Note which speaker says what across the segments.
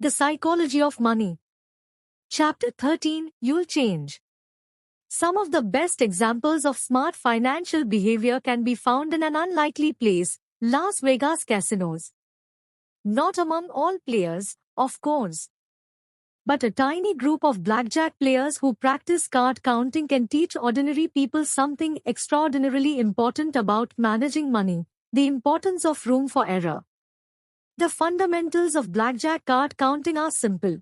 Speaker 1: The Psychology of Money. Chapter 13, You'll Change. Some of the best examples of smart financial behavior can be found in an unlikely place, Las Vegas casinos. Not among all players, of course. But a tiny group of blackjack players who practice card counting can teach ordinary people something extraordinarily important about managing money: the importance of room for error. The fundamentals of blackjack card counting are simple.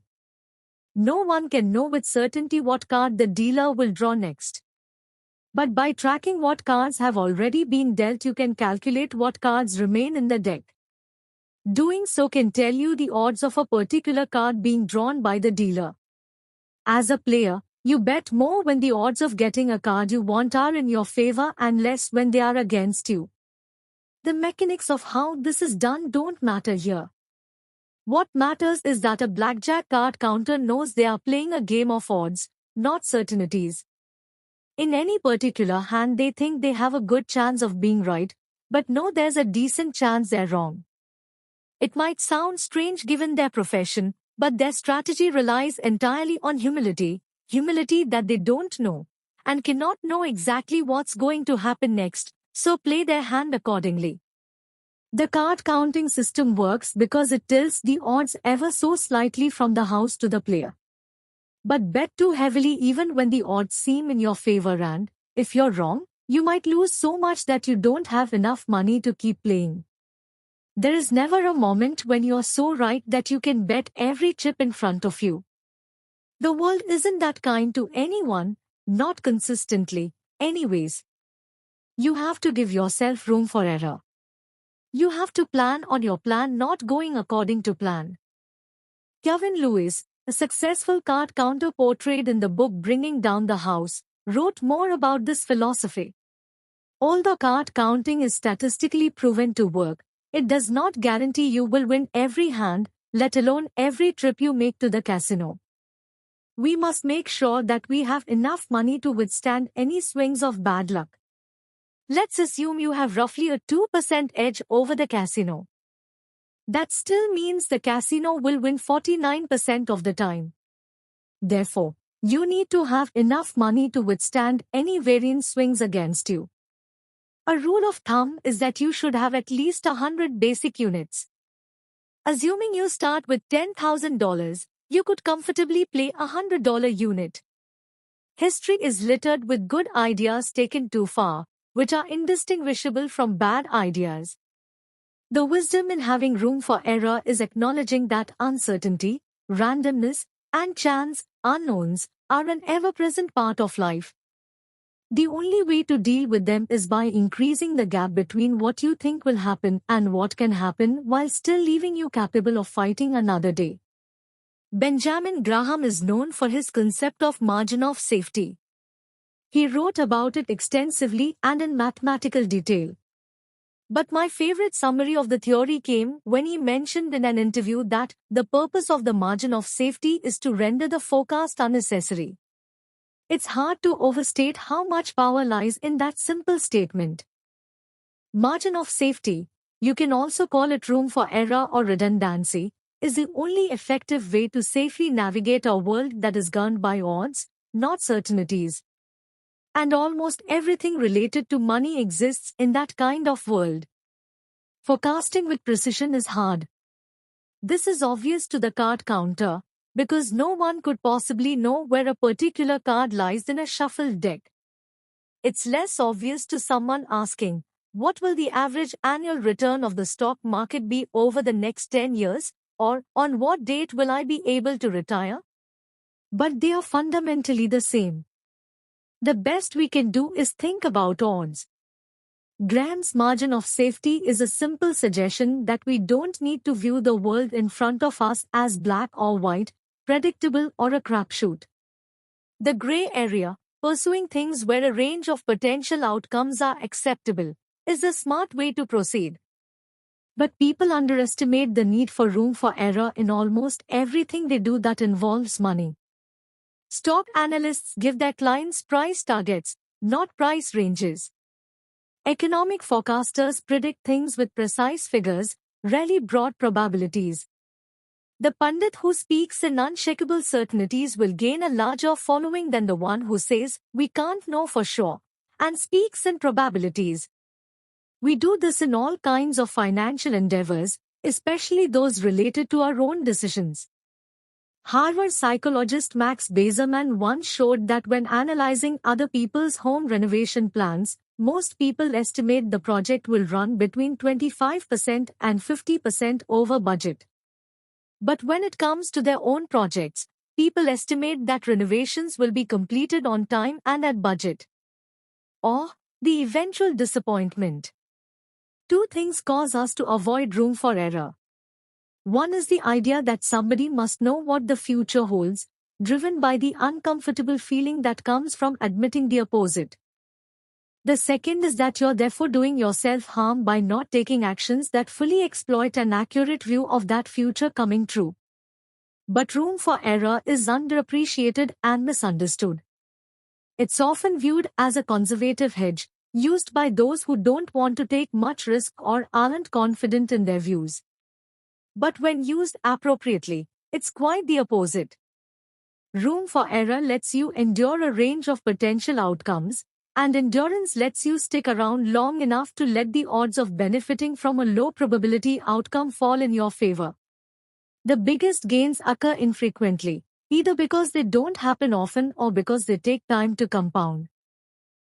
Speaker 1: No one can know with certainty what card the dealer will draw next. But by tracking what cards have already been dealt, you can calculate what cards remain in the deck. Doing so can tell you the odds of a particular card being drawn by the dealer. As a player, you bet more when the odds of getting a card you want are in your favor and less when they are against you. The mechanics of how this is done don't matter here. What matters is that a blackjack card counter knows they are playing a game of odds, not certainties. In any particular hand, they think they have a good chance of being right, but know there's a decent chance they're wrong. It might sound strange given their profession, but their strategy relies entirely on humility that they don't know, and cannot know exactly what's going to happen next, so play their hand accordingly. The card counting system works because it tilts the odds ever so slightly from the house to the player. But bet too heavily even when the odds seem in your favor, and, if you're wrong, you might lose so much that you don't have enough money to keep playing. There is never a moment when you're so right that you can bet every chip in front of you. The world isn't that kind to anyone, not consistently, anyways. You have to give yourself room for error. You have to plan on your plan not going according to plan. Kevin Lewis, a successful card counter portrayed in the book Bringing Down the House, wrote more about this philosophy. Although card counting is statistically proven to work, it does not guarantee you will win every hand, let alone every trip you make to the casino. We must make sure that we have enough money to withstand any swings of bad luck. Let's assume you have roughly a 2% edge over the casino. That still means the casino will win 49% of the time. Therefore, you need to have enough money to withstand any variant swings against you. A rule of thumb is that you should have at least 100 basic units. Assuming you start with $10,000, you could comfortably play a $100 unit. History is littered with good ideas taken too far, which are indistinguishable from bad ideas. The wisdom in having room for error is acknowledging that uncertainty, randomness, and chance, unknowns, are an ever-present part of life. The only way to deal with them is by increasing the gap between what you think will happen and what can happen while still leaving you capable of fighting another day. Benjamin Graham is known for his concept of margin of safety. He wrote about it extensively and in mathematical detail. But my favorite summary of the theory came when he mentioned in an interview that the purpose of the margin of safety is to render the forecast unnecessary. It's hard to overstate how much power lies in that simple statement. Margin of safety, you can also call it room for error or redundancy, is the only effective way to safely navigate a world that is governed by odds, not certainties. And almost everything related to money exists in that kind of world. Forecasting with precision is hard. This is obvious to the card counter, because no one could possibly know where a particular card lies in a shuffled deck. It's less obvious to someone asking, what will the average annual return of the stock market be over the next 10 years, or on what date will I be able to retire? But they are fundamentally the same. The best we can do is think about odds. Graham's margin of safety is a simple suggestion that we don't need to view the world in front of us as black or white, predictable or a crapshoot. The gray area, pursuing things where a range of potential outcomes are acceptable, is a smart way to proceed. But people underestimate the need for room for error in almost everything they do that involves money. Stock analysts give their clients price targets, not price ranges. Economic forecasters predict things with precise figures, rarely broad probabilities. The Pandit who speaks in unshakable certainties will gain a larger following than the one who says, "We can't know for sure," and speaks in probabilities. We do this in all kinds of financial endeavors, especially those related to our own decisions. Harvard psychologist Max Bazerman once showed that when analyzing other people's home renovation plans, most people estimate the project will run between 25% and 50% over budget. But when it comes to their own projects, people estimate that renovations will be completed on time and at budget. Or the eventual disappointment. Two things cause us to avoid room for error. One is the idea that somebody must know what the future holds, driven by the uncomfortable feeling that comes from admitting the opposite. The second is that you're therefore doing yourself harm by not taking actions that fully exploit an accurate view of that future coming true. But room for error is underappreciated and misunderstood. It's often viewed as a conservative hedge, used by those who don't want to take much risk or aren't confident in their views. But when used appropriately, it's quite the opposite. Room for error lets you endure a range of potential outcomes, and endurance lets you stick around long enough to let the odds of benefiting from a low probability outcome fall in your favor. The biggest gains occur infrequently, either because they don't happen often or because they take time to compound.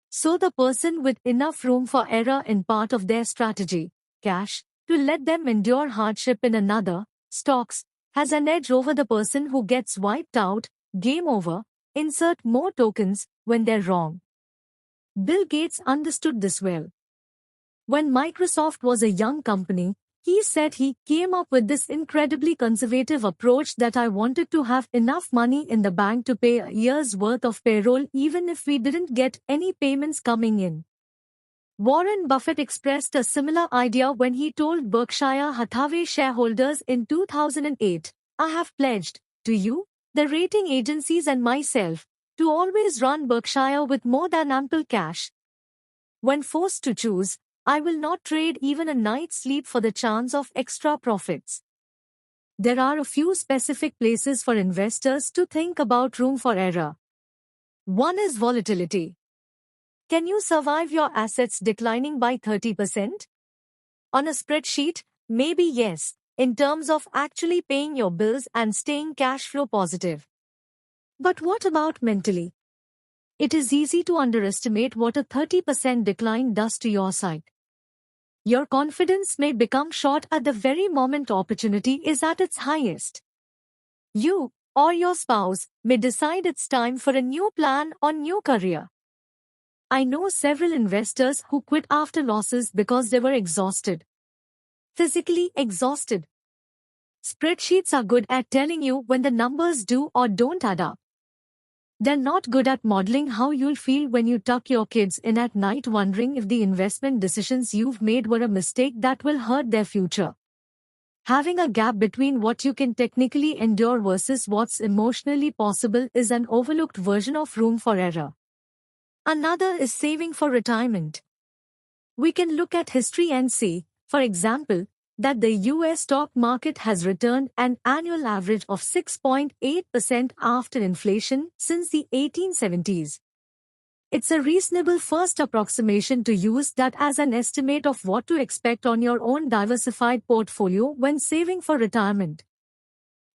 Speaker 1: So the person with enough room for error in part of their strategy, cash, to let them endure hardship in another, stocks, has an edge over the person who gets wiped out, game over, insert more tokens, when they're wrong. Bill Gates understood this well. When Microsoft was a young company, he said he came up with this incredibly conservative approach that I wanted to have enough money in the bank to pay a year's worth of payroll even if we didn't get any payments coming in. Warren Buffett expressed a similar idea when he told Berkshire Hathaway shareholders in 2008, "I have pledged, to you, the rating agencies and myself, to always run Berkshire with more than ample cash. When forced to choose, I will not trade even a night's sleep for the chance of extra profits." There are a few specific places for investors to think about room for error. One is volatility. Can you survive your assets declining by 30%? On a spreadsheet, maybe yes, in terms of actually paying your bills and staying cash flow positive. But what about mentally? It is easy to underestimate what a 30% decline does to your psyche. Your confidence may become shot at the very moment opportunity is at its highest. You, or your spouse, may decide it's time for a new plan or new career. I know several investors who quit after losses because they were exhausted. Physically exhausted. Spreadsheets are good at telling you when the numbers do or don't add up. They're not good at modeling how you'll feel when you tuck your kids in at night wondering if the investment decisions you've made were a mistake that will hurt their future. Having a gap between what you can technically endure versus what's emotionally possible is an overlooked version of room for error. Another is saving for retirement. We can look at history and see, for example, that the US stock market has returned an annual average of 6.8% after inflation since the 1870s. It's a reasonable first approximation to use that as an estimate of what to expect on your own diversified portfolio when saving for retirement.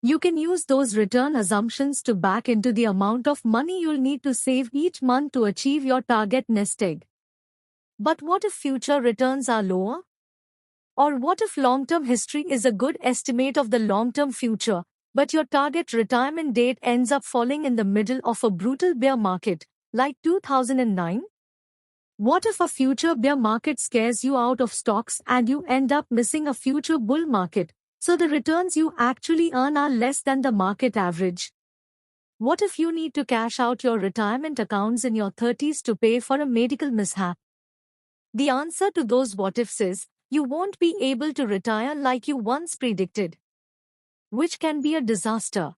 Speaker 1: You can use those return assumptions to back into the amount of money you'll need to save each month to achieve your target nest egg. But what if future returns are lower? Or what if long-term history is a good estimate of the long-term future, but your target retirement date ends up falling in the middle of a brutal bear market, like 2009? What if a future bear market scares you out of stocks and you end up missing a future bull market, so the returns you actually earn are less than the market average? What if you need to cash out your retirement accounts in your 30s to pay for a medical mishap? The answer to those what-ifs is, you won't be able to retire like you once predicted, which can be a disaster.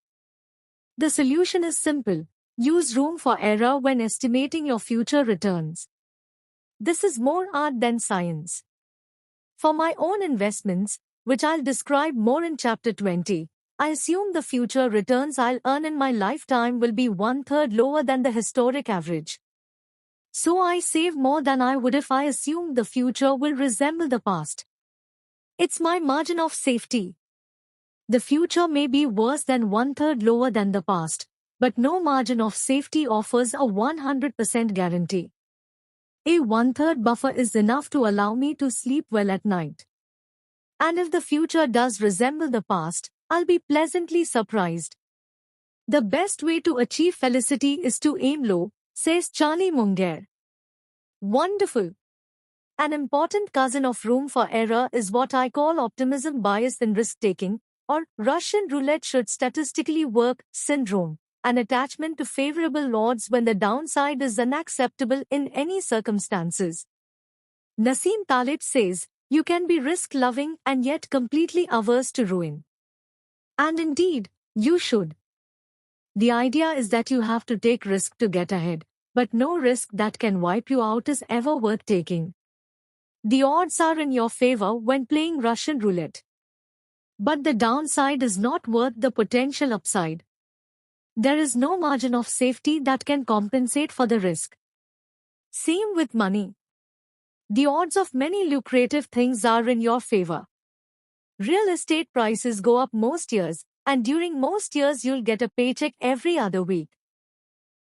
Speaker 1: The solution is simple. Use room for error when estimating your future returns. This is more art than science. For my own investments, which I'll describe more in Chapter 20, I assume the future returns I'll earn in my lifetime will be one-third lower than the historic average. So I save more than I would if I assumed the future will resemble the past. It's my margin of safety. The future may be worse than one-third lower than the past, but no margin of safety offers a 100% guarantee. A one-third buffer is enough to allow me to sleep well at night. And if the future does resemble the past, I'll be pleasantly surprised. The best way to achieve felicity is to aim low, says Charlie Munger. Wonderful. An important cousin of room for error is what I call optimism bias in risk-taking, or Russian roulette should statistically work syndrome, an attachment to favorable odds when the downside is unacceptable in any circumstances. Nassim Taleb says, you can be risk-loving and yet completely averse to ruin. And indeed, you should. The idea is that you have to take risk to get ahead, but no risk that can wipe you out is ever worth taking. The odds are in your favor when playing Russian roulette. But the downside is not worth the potential upside. There is no margin of safety that can compensate for the risk. Same with money. The odds of many lucrative things are in your favor. Real estate prices go up most years, and during most years you'll get a paycheck every other week.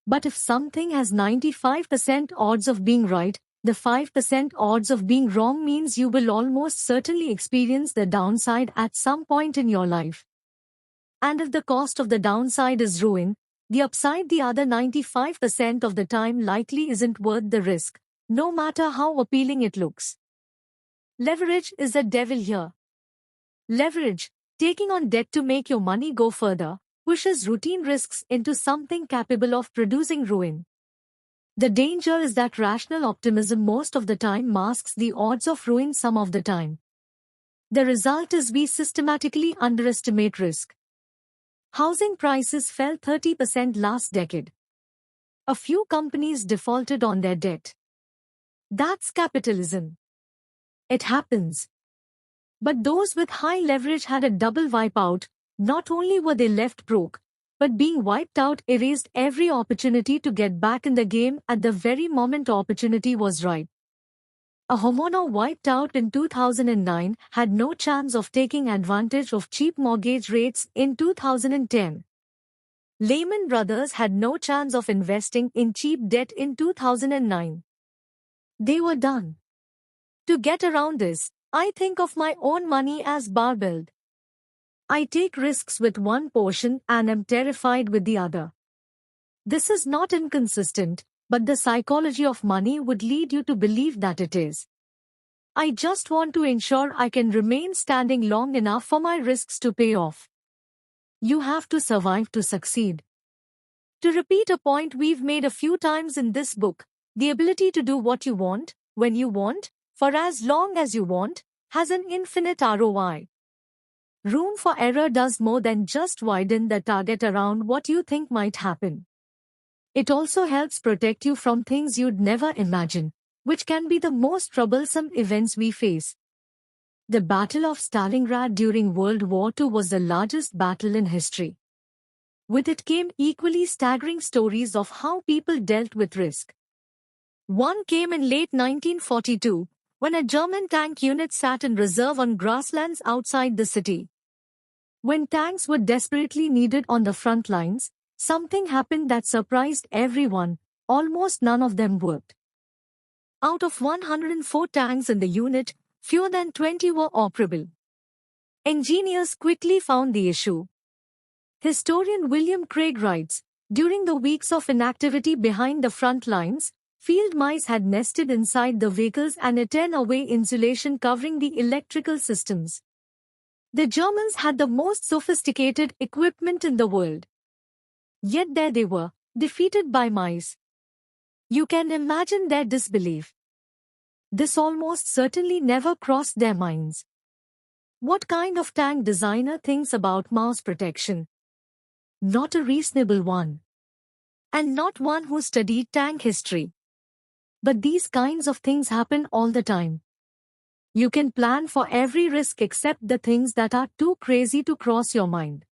Speaker 1: But if something has 95% odds of being right, the 5% odds of being wrong means you will almost certainly experience the downside at some point in your life. And if the cost of the downside is ruin, the upside the other 95% of the time likely isn't worth the risk, no matter how appealing it looks. Leverage is the devil here. Leverage, taking on debt to make your money go further, pushes routine risks into something capable of producing ruin. The danger is that rational optimism most of the time masks the odds of ruin some of the time. The result is we systematically underestimate risk. Housing prices fell 30% last decade. A few companies defaulted on their debt. That's capitalism. It happens. But those with high leverage had a double wipeout. Not only were they left broke, but being wiped out erased every opportunity to get back in the game at the very moment opportunity was right. A homeowner wiped out in 2009 had no chance of taking advantage of cheap mortgage rates in 2010. Lehman Brothers had no chance of investing in cheap debt in 2009. They were done. To get around this, I think of my own money as barbelled. I take risks with one portion and am terrified with the other. This is not inconsistent, but the psychology of money would lead you to believe that it is. I just want to ensure I can remain standing long enough for my risks to pay off. You have to survive to succeed. To repeat a point we've made a few times in this book, the ability to do what you want, when you want, for as long as you want, has an infinite ROI. Room for error does more than just widen the target around what you think might happen. It also helps protect you from things you'd never imagine, which can be the most troublesome events we face. The Battle of Stalingrad during World War II was the largest battle in history. With it came equally staggering stories of how people dealt with risk. One came in late 1942, when a German tank unit sat in reserve on grasslands outside the city. When tanks were desperately needed on the front lines, something happened that surprised everyone. Almost none of them worked. Out of 104 tanks in the unit, fewer than 20 were operable. Engineers quickly found the issue. Historian William Craig writes, during the weeks of inactivity behind the front lines, field mice had nested inside the vehicles and eaten away insulation covering the electrical systems. The Germans had the most sophisticated equipment in the world. Yet there they were, defeated by mice. You can imagine their disbelief. This almost certainly never crossed their minds. What kind of tank designer thinks about mouse protection? Not a reasonable one. And not one who studied tank history. But these kinds of things happen all the time. You can plan for every risk except the things that are too crazy to cross your mind.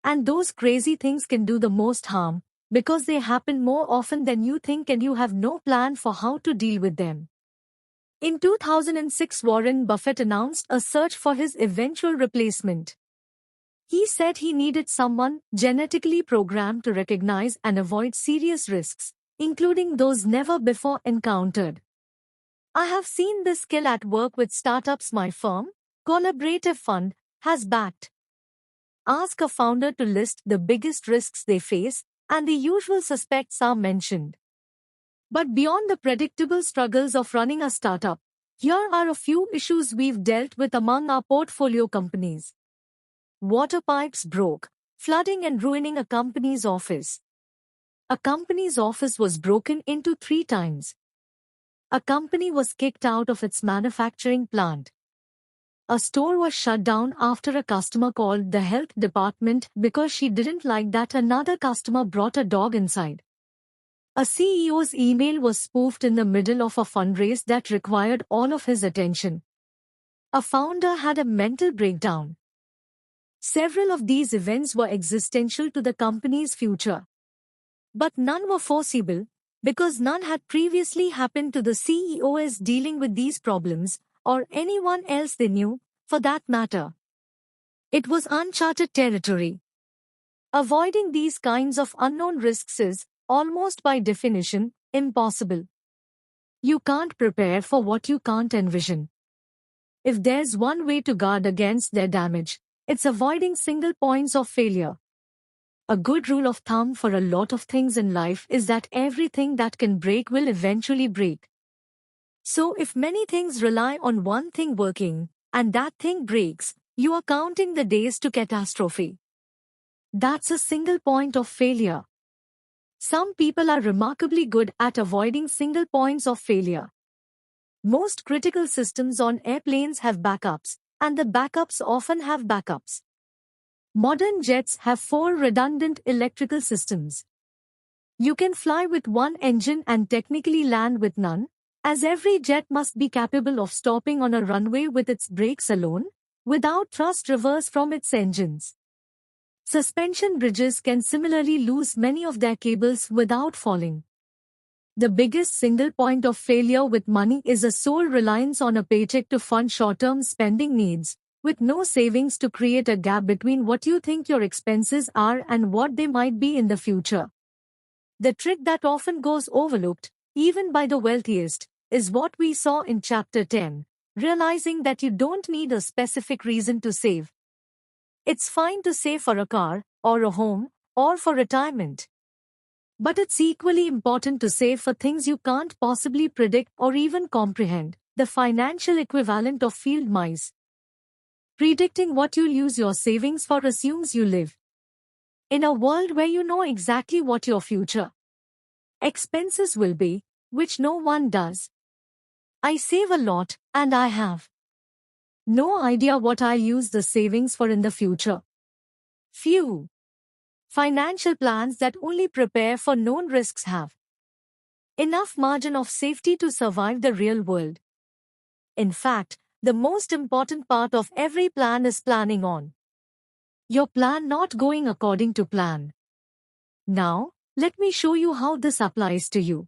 Speaker 1: And those crazy things can do the most harm, because they happen more often than you think and you have no plan for how to deal with them. In 2006, Warren Buffett announced a search for his eventual replacement. He said he needed someone genetically programmed to recognize and avoid serious risks, including those never before encountered. I have seen this skill at work with startups my firm, Collaborative Fund, has backed. Ask a founder to list the biggest risks they face, and the usual suspects are mentioned. But beyond the predictable struggles of running a startup, here are a few issues we've dealt with among our portfolio companies. Water pipes broke, flooding and ruining a company's office. A company's office was broken into 3 times. A company was kicked out of its manufacturing plant. A store was shut down after a customer called the health department because she didn't like that another customer brought a dog inside. A CEO's email was spoofed in the middle of a fundraise that required all of his attention. A founder had a mental breakdown. Several of these events were existential to the company's future. But none were foreseeable, because none had previously happened to the CEOs dealing with these problems, or anyone else they knew, for that matter. It was uncharted territory. Avoiding these kinds of unknown risks is, almost by definition, impossible. You can't prepare for what you can't envision. If there's one way to guard against their damage, it's avoiding single points of failure. A good rule of thumb for a lot of things in life is that everything that can break will eventually break. So if many things rely on one thing working, and that thing breaks, you are counting the days to catastrophe. That's a single point of failure. Some people are remarkably good at avoiding single points of failure. Most critical systems on airplanes have backups, and the backups often have backups. Modern jets have 4 redundant electrical systems. You can fly with one engine and technically land with none, as every jet must be capable of stopping on a runway with its brakes alone, without thrust reverse from its engines. Suspension bridges can similarly lose many of their cables without falling. The biggest single point of failure with money is a sole reliance on a paycheck to fund short-term spending needs, with no savings to create a gap between what you think your expenses are and what they might be in the future. The trick that often goes overlooked, even by the wealthiest, is what we saw in Chapter 10, realizing that you don't need a specific reason to save. It's fine to save for a car, or a home, or for retirement. But it's equally important to save for things you can't possibly predict or even comprehend, the financial equivalent of field mice. Predicting what you'll use your savings for assumes you live in a world where you know exactly what your future expenses will be, which no one does. I save a lot, and I have no idea what I'll use the savings for in the future. Few financial plans that only prepare for known risks have enough margin of safety to survive the real world. In fact, the most important part of every plan is planning on your plan not going according to plan. Now, let me show you how this applies to you.